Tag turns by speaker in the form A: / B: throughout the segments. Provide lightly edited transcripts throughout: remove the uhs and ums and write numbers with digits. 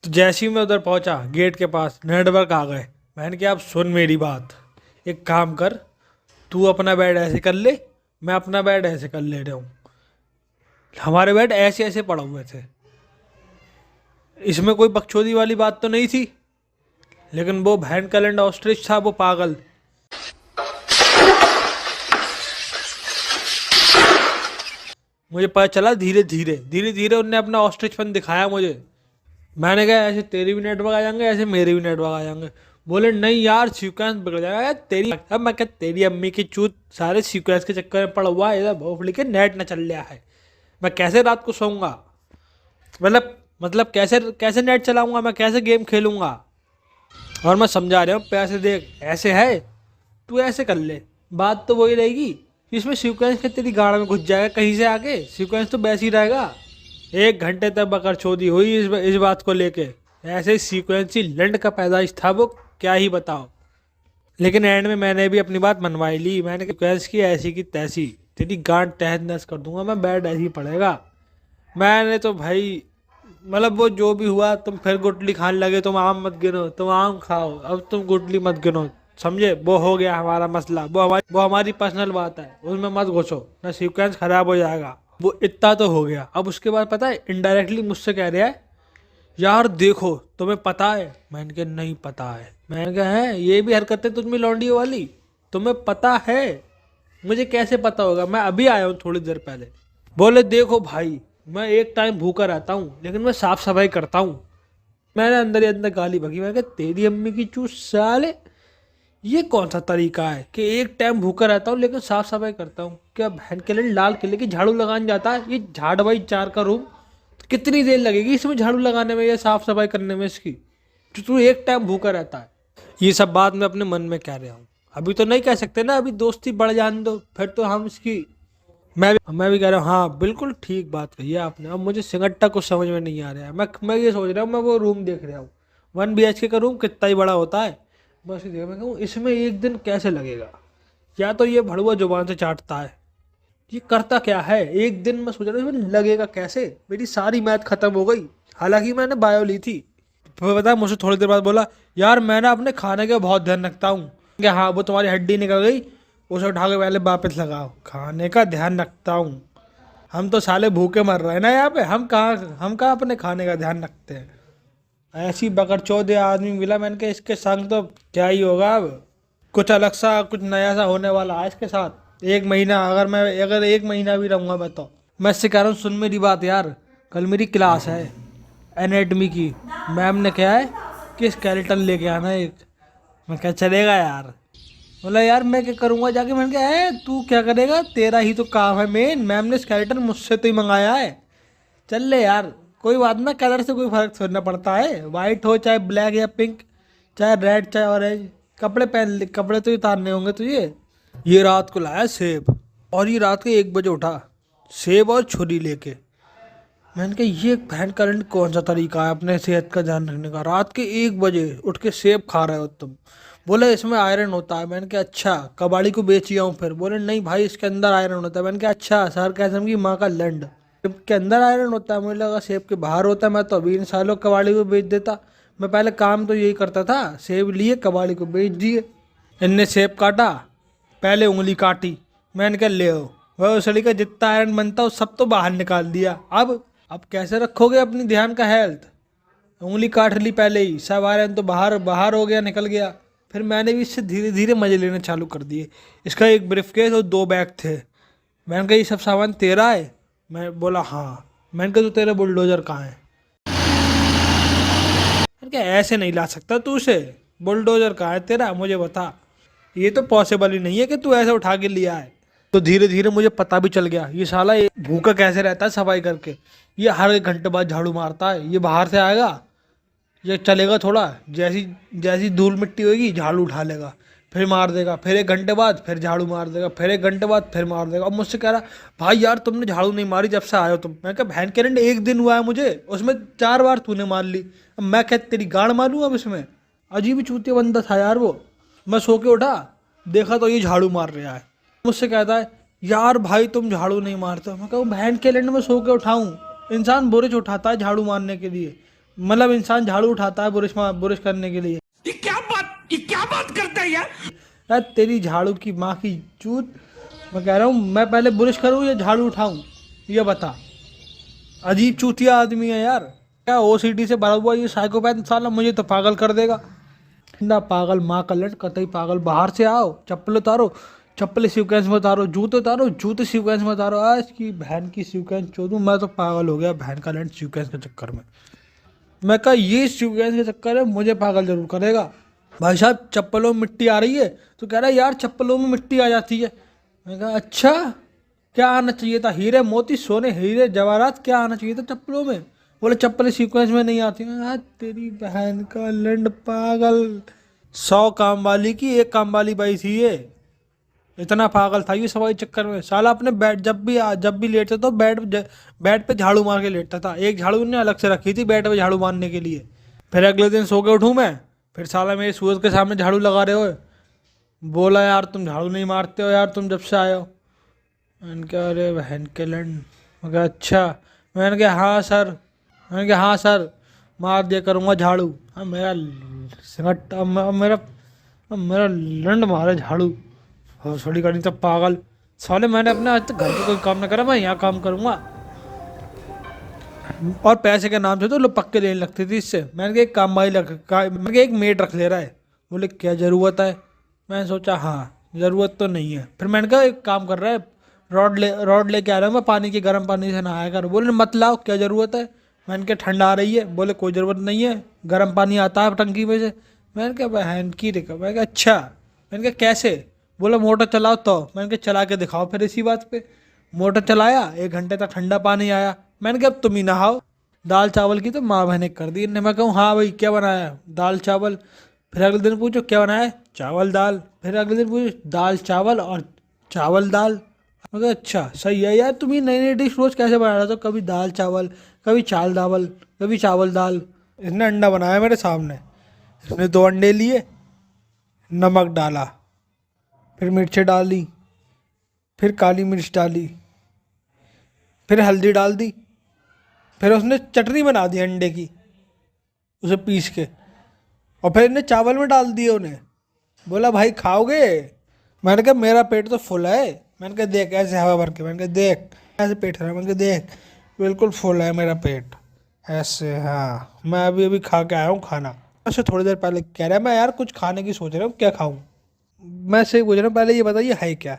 A: तो जैसे ही मैं उधर पहुंचा गेट के पास नेटवर्क आ गए। मैंने कहा अब सुन मेरी बात, एक काम कर, तू अपना बेड ऐसे कर ले, मैं अपना बेड ऐसे कर ले रहा हूँ। हमारे बेड ऐसे ऐसे पड़े हुए थे, इसमें कोई बकचोदी वाली बात तो नहीं थी। लेकिन वो वैन कैलेंडर ऑस्ट्रिच था, वो पागल। मुझे पता चला धीरे धीरे धीरे धीरे उनने अपना ऑस्ट्रिचपन दिखाया मुझे। मैंने कहा ऐसे तेरे भी नेटवर्क आ जाएंगे, ऐसे मेरे भी नेटवर्क आ जाएंगे। बोले नहीं यार सीक्वेंस बिगड़ जाएगा यार तेरी। अब मैं क्या, तेरी अम्मी की चूत सारे सीक्वेंस के चक्कर में पड़ा हुआ है, इधर भोफड़ी के नेट न चल रहा है। मैं कैसे रात को सोऊंगा, मतलब कैसे कैसे नेट चलाऊंगा, मैं कैसे गेम खेलूंगा। और मैं समझा रहा हूँ पैसे देख ऐसे है, तू ऐसे कर ले। बात तो वही रहेगी, इसमें सीक्वेंस के तेरी गाड़ में घुस जाएगा कहीं से आके, सीक्वेंस तो वैसे ही रहेगा। 1 घंटे तक बकरचोदी हुई इस बात को लेके। ऐसे ही सीक्वेंसी लंड का पैदाइश था वो, क्या ही बताओ। लेकिन एंड में मैंने भी अपनी बात मनवाई ली। मैंने सीक्वेंस की ऐसी की तैसी, तेरी गांड तहस नहस कर दूंगा मैं, बेड ऐसे ही पड़ेगा। मैंने तो भाई मतलब वो जो भी हुआ, तुम फिर गुटली खाने लगे, तुम आम मत गिनो, तुम आम खाओ, अब तुम गुटली मत गिनो, समझे। वो हो गया हमारा मसला, वो हमारी पर्सनल बात है, उसमें मत घुसो ना, सीक्वेंस खराब हो जाएगा। वो इतना तो हो गया। अब उसके बाद पता है इनडायरेक्टली मुझसे कह रहा है यार देखो तुम्हें पता है। मैंने कहा नहीं पता है। मैंने कहा है ये भी हरकतें तुझमें लौंडियों वाली, तुम्हें पता है। मुझे कैसे पता होगा, मैं अभी आया हूँ थोड़ी देर पहले। बोले देखो भाई, मैं एक टाइम भूखा रहता हूँ लेकिन मैं साफ सफाई करता हूँ। मैंने अंदर ही अंदर गाली बकी। मैं कहा तेरी अम्मी की चूस साले, ये कौन सा तरीका है कि एक टाइम भूखा रहता हूँ लेकिन साफ सफाई करता हूँ। क्या बहन के लिए लाल किले की झाड़ू लगाने जाता है, ये झाड़ भाई 4 का रूम, तो कितनी देर लगेगी इसमें झाड़ू लगाने में या साफ सफाई करने में इसकी, जो तू एक टाइम भूखा रहता है। ये सब बात मैं अपने मन में कह रहा हूँ। अभी तो नहीं कह सकते ना, अभी दोस्ती बढ़ जाने दो, फिर तो हम इसकी। मैं भी कह रहा हूँ हाँ बिल्कुल ठीक बात कही है आपने। अब मुझे सिंगट्टा कुछ समझ में नहीं आ रहा है। मैं ये सोच रहा हूँ, मैं वो रूम देख रहा हूँ 1 BHK का रूम कितना ही बड़ा होता है। बस ये देखा, मैं कहूँ इसमें एक दिन कैसे लगेगा। या तो ये भड़ुआ जुबान से चाटता है, ये करता क्या है। एक दिन मैं सोच रहा हूँ इसमें लगेगा कैसे। मेरी सारी मैथ खत्म हो गई, हालांकि मैंने बायो ली थी। फिर पता है मुझसे थोड़ी देर बाद बोला यार मैं ना अपने खाने का बहुत ध्यान रखता हूँ। क्या हाँ, वो तुम्हारी हड्डी निकल गई, उसे उठा के पहले वापस लगाओ। खाने का ध्यान रखता हूँ, हम तो साले भूखे मर रहे हैं ना यहाँ पे, हम कहाँ अपने खाने का ध्यान रखते हैं। ऐसी बकरचौदे आदमी मिला, मैंने कहा इसके संग तो क्या ही होगा। अब कुछ अलग सा कुछ नया सा होने वाला है इसके साथ। 1 महीना अगर 1 महीना भी रहूंगा मैं इससे कह रहा हूँ सुन मेरी बात यार। कल मेरी क्लास है एनेटमी की, मैम ने कहा है कि स्केलेटन लेके आना एक। मैं क्या चलेगा यार। बोला यार मैं क्या करूंगा जाके। मैंने कहा है तू क्या करेगा, तेरा ही तो काम है मेन, मैम ने स्केलेटन मुझसे तो ही मंगाया है। चल ले यार, कोई बात ना, कलर से कोई फर्क थोड़ा ना पड़ता है, वाइट हो चाहे ब्लैक या पिंक, चाहे रेड चाहे ऑरेंज। कपड़े पहन ले, कपड़े तो उतारने होंगे तुझे। ये रात को लाया सेब, और ये रात के 1 बजे उठा सेब और छुरी लेके। मैंने कहा ये बहन करंट कौन सा तरीका है अपने सेहत का ध्यान रखने का, रात के 1 बजे उठ के सेब खा रहे हो तुम। बोले इसमें आयरन होता है। मैंने कहा अच्छा, कबाड़ी को बेची आऊँ फिर। बोले नहीं भाई इसके अंदर आयरन होता है। मैंने कहा अच्छा, सर कैसम की माँ का लंड, सेब के अंदर आयरन होता है। मुझे लगा सेब के बाहर होता है, मैं तो अभी इन सालों कबाड़ी को बेच देता। मैं पहले काम तो यही करता था, सेब लिए कबाड़ी को बेच दिए। इनने सेब काटा, पहले उंगली काटी। मैंने कहा ले आओ, वह उसड़ी का जितना आयरन बनता वो सब तो बाहर निकाल दिया। अब कैसे रखोगे अपनी ध्यान का हेल्थ। उंगली काट ली पहले ही, सब आयरन तो बाहर बाहर हो गया, निकल गया। फिर मैंने भी इससे धीरे धीरे मजे लेने चालू कर दिए। इसका एक ब्रीफकेस और 2 बैग थे। मैंने कहा ये सब सामान तेरा है। मैं बोला हाँ। मैंने कहा तो तेरा बुलडोजर कहाँ है। मैंने कहा ऐसे नहीं ला सकता तू उसे, बुलडोजर कहाँ है तेरा मुझे बता। ये तो पॉसिबल ही नहीं है कि तू ऐसे उठा के लिया है। तो धीरे धीरे मुझे पता भी चल गया ये साला भूखा कैसे रहता है सफाई करके। ये हर 1 घंटे बाद झाड़ू मारता है। ये बाहर से आएगा, ये चलेगा थोड़ा, जैसी जैसी धूल मिट्टी होगी झाड़ू उठा लेगा, फिर मार देगा, फिर 1 घंटे बाद फिर झाड़ू मार देगा, फिर 1 घंटे बाद फिर मार देगा। अब मुझसे कह रहा भाई यार तुमने झाड़ू नहीं मारी जब से आए हो तुम। मैं कहा बहन के रेंट 1 दिन हुआ है मुझे, उसमें 4 बार तूने मार ली। अब मैं क्या तेरी गाड़ मारूँ अब इसमें। अजीब ही चूतिया बंदा था यार वो। मैं सो के उठा, देखा तो ये झाड़ू मार रहा है। मुझसे कहता है यार भाई तुम झाड़ू नहीं मारते हो। मैं कहूँ बहन के लैंड में सो के उठाऊँ, इंसान बोरे से उठाता है झाड़ू मारने के लिए। मतलब इंसान झाड़ू उठाता है बुरुश करने के लिए।
B: ये क्या बात करता है यार।
A: यार तेरी झाड़ू की माँ की चूत। मैं कह रहा हूँ मैं पहले बुरुश करूँ या झाड़ू उठाऊँ, ये बता। अजीब चूतिया आदमी है यार। क्या ओसीडी से भरा हुआ ये साइकोपैथ साला मुझे तो पागल कर देगा। ना पागल माँ का लट कतई पागल। बाहर से आओ, चप्पल उतारो, चप्पल सीक्वेंस में उतारो, जूते सीक्वेंस में उतारो। आज की बहन की सीक्वेंस चोदूं। मैं तो पागल हो गया बहन का लट सीक्वेंस के चक्कर में। मैं कहा ये सीक्वेंस के चक्कर है मुझे पागल जरूर करेगा। भाई साहब चप्पलों में मिट्टी आ रही है तो कह रहा है यार चप्पलों में मिट्टी आ जाती है। मैं कहा अच्छा, क्या आना चाहिए था? हीरे मोती सोने हीरे जवाहरात क्या आना चाहिए था चप्पलों में? बोले चप्पल सीक्वेंस में नहीं आती। मैं कहा, तेरी बहन का लंड पागल। 100 काम वाली की एक काम वाली बाई थी ये। इतना पागल था ये सवाई चक्कर में। साला अपने बेड जब भी लेटता तो बेड पे झाड़ू मार के लेटता था। एक झाड़ू ने अलग से रखी थी बेड पे झाड़ू मारने के लिए। फिर अगले दिन सो के उठूँ मैं, फिर साला मेरे सूरज के सामने झाड़ू लगा रहे हो। बोला यार तुम झाड़ू नहीं मारते हो यार तुम जब से आए हो। मैंने कहा अरे बहन के लंड। मैं कहा अच्छा। मैंने कहा हाँ सर। मैंने कहा हाँ सर, मार दिया करूँगा झाड़ू। हाँ मेरा सिंगट अब मेरा लंड मारे झाड़ू। और थोड़ी करी तो पागल साले। मैंने अपने आज तक घर पे कोई काम ना करा, मैं यहाँ काम करूँगा। और पैसे के नाम से तो लोग पक्के लेने लगते थे इससे। मैंने कहा एक काम भाई मैंने कहा एक मेड रख ले रहा है। बोले क्या ज़रूरत है? मैंने सोचा हाँ ज़रूरत तो नहीं है। फिर मैंने कहा एक काम कर रहा है, रॉड लेके आ रहा हूँ मैं, पानी के गर्म पानी से नहाया कर। बोले मत लाओ, क्या ज़रूरत है? मैंने कहा ठंडा आ रही है। बोले कोई ज़रूरत नहीं है, गर्म पानी आता है टंकी में से। मैंने कहा बहन की रिका। मैंने कहा अच्छा। मैंने कहा कैसे? बोला मोटर चलाओ तो। मैंने कहा चला के दिखाओ फिर इसी बात पे। मोटर चलाया, 1 घंटे तक ठंडा पानी आया। मैंने कहा अब तुम ही नहाओ। दाल चावल की तो माँ बहने कर दी इनने। मैं कहूँ हाँ भाई क्या बनाया? दाल चावल। फिर अगले दिन पूछो क्या बनाया है? चावल दाल। फिर अगले दिन पूछो दाल चावल और चावल दाल। मैं कहा अच्छा सही है यार, तुम ये नई नई डिश रोज कैसे बना रहे हो? कभी दाल चावल, कभी चाल दावल, कभी चावल दाल। इसने अंडा बनाया मेरे सामने। इसने 2 अंडे लिए, नमक डाला, फिर मिर्चें डाली, फिर काली मिर्च डाली, फिर हल्दी डाल दी, फिर उसने चटनी बना दी अंडे की, उसे पीस के, और फिर इन्हें चावल में डाल दिए उन्हें। बोला भाई खाओगे? मैंने कहा मेरा पेट तो फुल है। मैंने कहा देख ऐसे हवा भर के। मैंने कहा देख ऐसे पेट है। मैंने कहा देख बिल्कुल फुल है मेरा पेट ऐसे। हाँ मैं अभी अभी खा के आया हूँ खाना। ऐसे थोड़ी देर पहले कह रहा है मैं यार कुछ खाने की सोच रहा हूँ, क्या खाऊं? मैं से पूछ रहा हूँ पहले ये बताइए है क्या?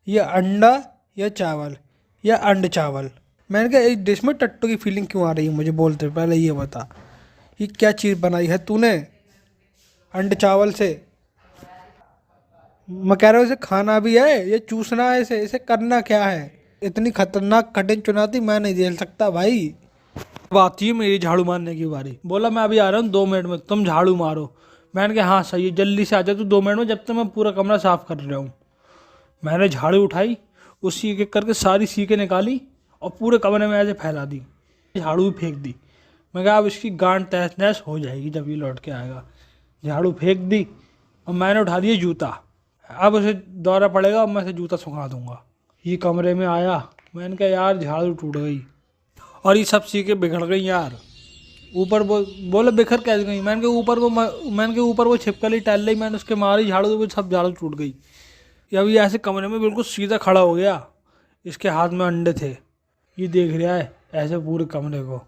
A: ये अंडा या चावल या अंड चावल? मैंने कहा इस डिश में टट्टू की फीलिंग क्यों आ रही है मुझे बोलते हुए? पहले ये बता, ये क्या चीज़ बनाई है तूने अंड चावल से? मैं कह रहा हूँ इसे खाना भी है, ये चूसना है, इसे इसे करना क्या है? इतनी खतरनाक कठिन चुनौती मैं नहीं झेल सकता भाई। अब आती है मेरी झाड़ू मारने की बारी। बोला मैं अभी आ रहा हूँ 2 मिनट में, तुम झाड़ू मारो। मैंने कहा हाँ सही है, जल्दी से आ जा तू 2 मिनट में, जब तक मैं पूरा कमरा साफ कर रहा हूँ। मैंने झाड़ू उठाई, उसी एक एक करके सारी सीकें निकाली और पूरे कमरे में ऐसे फैला दी। झाड़ू भी फेंक दी। मैं कहा अब इसकी गांड तहस नहस हो जाएगी जब ये लौट के आएगा। झाड़ू फेंक दी और मैंने उठा दिया जूता। अब उसे दौरा पड़ेगा, अब मैं इसे जूता सुखा दूंगा। ये कमरे में आया, मैंने कहा यार झाड़ू टूट गई और ये सब सीखें बिगड़ गई यार। ऊपर बोले बिखर कैसे गई? मैंने कहा ऊपर वो छिपकली टहल रही, मैंने उसके मारी झाड़ू तो वो सब झाड़ू टूट गई। अब ये ऐसे कमरे में बिल्कुल सीधा खड़ा हो गया। इसके हाथ में अंडे थे, ये देख रहा है ऐसे पूरे कमरे को।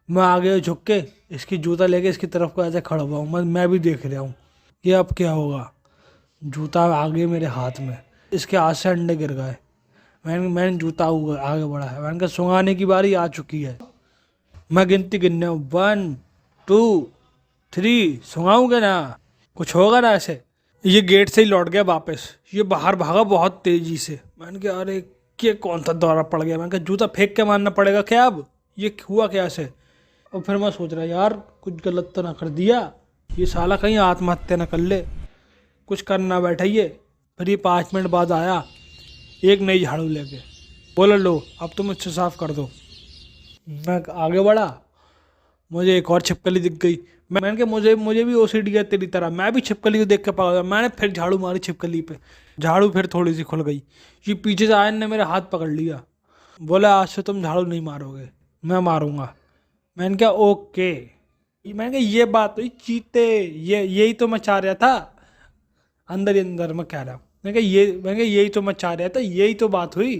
A: मैं आगे झुक के इसकी जूता लेके इसकी तरफ को ऐसे खड़ा हुआ हूँ। मैं भी देख रहा हूँ कि अब क्या होगा। जूता आगे मेरे हाथ में, इसके हाथ से अंडे गिर गए। मैंने जूता आगे बढ़ा है। मैंने कहा सुंघाने की बारी आ चुकी है। मैं गिनती गिनने 1 2 3 सुंघाऊंगा ना, कुछ होगा ना ऐसे। ये गेट से ही लौट गया वापस। ये बाहर भागा बहुत तेजी से। मैंने कहा अरे ये कौन सा दौरा पड़ गया? मैंने कहा जूता फेंक के मारना पड़ेगा क्या अब? ये हुआ क्या ऐसे? और फिर मैं सोच रहा यार कुछ गलत तो ना कर दिया, ये साला कहीं आत्महत्या ना कर ले। कुछ करना बैठा ये। फिर ये 5 मिनट बाद आया एक नई झाड़ू लेके। बोला लो अब तुम इससे साफ कर दो। मैं आगे बढ़ा, मुझे एक और छिपकली दिख गई। मैंने कहा मुझे भी ओसीडी है तेरी तरह, मैं भी छिपकली को देख के पागल था। मैंने फिर झाड़ू मारी छिपकली पे, झाड़ू फिर थोड़ी सी खुल गई। ये पीछे से आयन ने मेरा हाथ पकड़ लिया। बोला आज से तुम झाड़ू नहीं मारोगे, मैं मारूंगा। मैंने कहा ओके। मैंने कहा ये बात हुई चीते, ये यही तो मचा रहा था अंदर ही अंदर, मैं कह रहा हूँ। मैंने कहा यही तो मचा रहा था, यही तो बात हुई।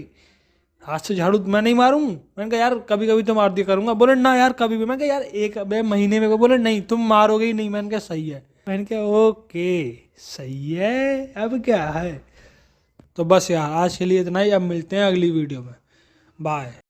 A: हाथ से झाड़ू मैं नहीं मारूं। मैंने कहा यार कभी कभी तो मार दिया करूंगा। बोले ना यार कभी भी। मैंने कहा यार एक महीने में। बोले नहीं तुम मारोगे ही नहीं। मैंने कहा सही है। मैंने कहा ओके सही है, अब क्या है। तो बस यार आज के लिए इतना ही, अब मिलते हैं अगली वीडियो में। बाय।